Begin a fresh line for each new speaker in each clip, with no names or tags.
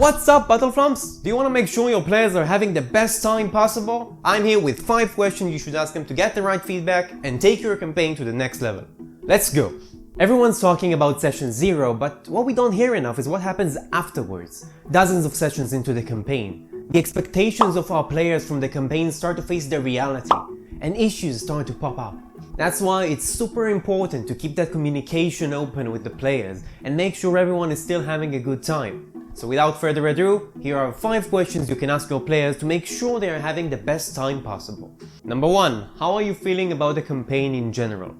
What's up, Flumphs? Do you want to make sure your players are having the best time possible? I'm here with 5 questions you should ask them to get the right feedback and take your campaign to the next level. Let's go! Everyone's talking about session 0, but what we don't hear enough is what happens afterwards. Dozens of sessions into the campaign. The expectations of our players from the campaign start to face their reality, and issues start to pop up. That's why it's super important to keep that communication open with the players and make sure everyone is still having a good time. So without further ado, here are 5 questions you can ask your players to make sure they are having the best time possible. Number 1. How are you feeling about the campaign in general?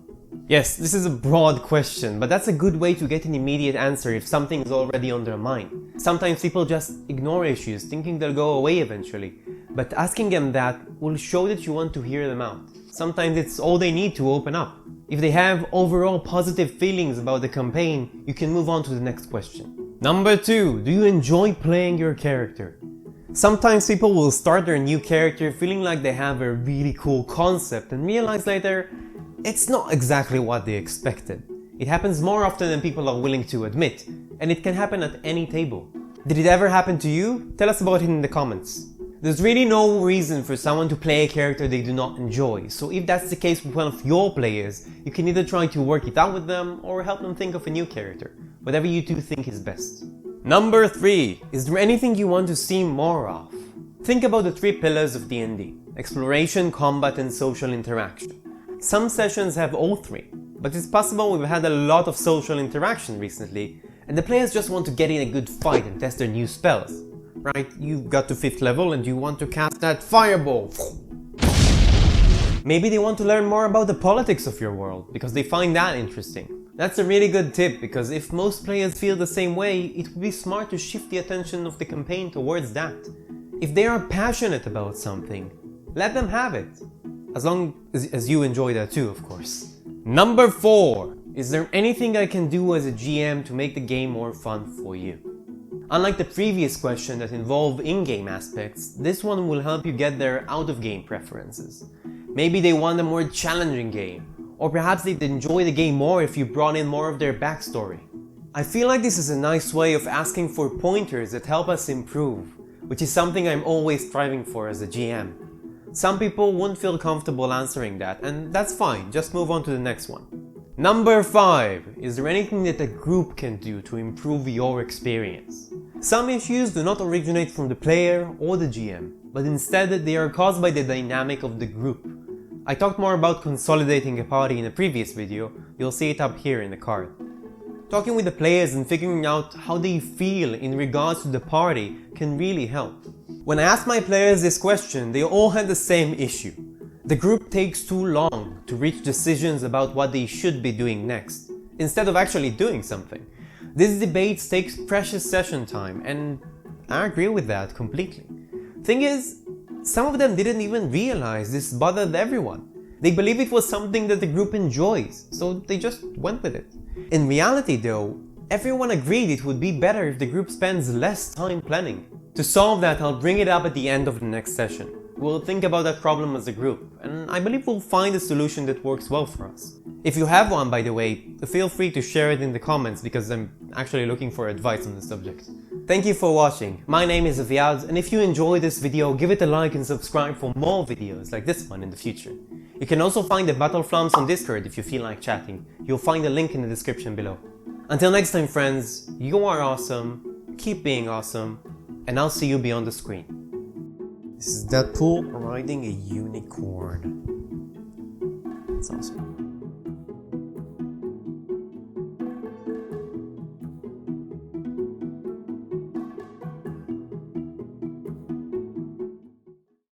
Yes, this is a broad question, but that's a good way to get an immediate answer if something is already on their mind. Sometimes people just ignore issues, thinking they'll go away eventually. But asking them that will show that you want to hear them out. Sometimes it's all they need to open up. If they have overall positive feelings about the campaign, you can move on to the next question. Number 2. Do you enjoy playing your character? Sometimes people will start their new character feeling like they have a really cool concept and realize later it's not exactly what they expected. It happens more often than people are willing to admit, and it can happen at any table. Did it ever happen to you? Tell us about it in the comments. There's really no reason for someone to play a character they do not enjoy, so if that's the case with one of your players, you can either try to work it out with them or help them think of a new character. Whatever you two think is best. Number 3. Is there anything you want to see more of? Think about the 3 pillars of D&D: exploration, combat, and social interaction. Some sessions have all 3, but it's possible we've had a lot of social interaction recently, and the players just want to get in a good fight and test their new spells. Right? You've got to 5th level and you want to cast that fireball. Maybe they want to learn more about the politics of your world, because they find that interesting. That's a really good tip, because if most players feel the same way, it would be smart to shift the attention of the campaign towards that. If they are passionate about something, let them have it. As long as you enjoy that too, of course. Number 4. Is there anything I can do as a GM to make the game more fun for you? Unlike the previous question that involved in-game aspects, this one will help you get their out-of-game preferences. Maybe they want a more challenging game, or perhaps they'd enjoy the game more if you brought in more of their backstory. I feel like this is a nice way of asking for pointers that help us improve, which is something I'm always striving for as a GM. Some people wouldn't feel comfortable answering that, and that's fine, just move on to the next one. Number 5. Is there anything that a group can do to improve your experience? Some issues do not originate from the player or the GM, but instead they are caused by the dynamic of the group. I talked more about consolidating a party in a previous video, you'll see it up here in the card. Talking with the players and figuring out how they feel in regards to the party can really help. When I asked my players this question, they all had the same issue. The group takes too long to reach decisions about what they should be doing next, instead of actually doing something. This debate takes precious session time, and I agree with that completely. Thing is, some of them didn't even realize this bothered everyone. They believe it was something that the group enjoys, so they just went with it. In reality though, everyone agreed it would be better if the group spends less time planning. To solve that, I'll bring it up at the end of the next session. We'll think about that problem as a group, and I believe we'll find a solution that works well for us. If you have one, by the way, feel free to share it in the comments, because I'm actually looking for advice on the subject. Thank you for watching. My name is MacLeod, and if you enjoyed this video, give it a like and subscribe for more videos like this one in the future. You can also find the Flumphs on Discord if you feel like chatting. You'll find a link in the description below. Until next time, friends, you are awesome, keep being awesome, and I'll see you beyond the screen. This is Deadpool riding a unicorn. It's awesome.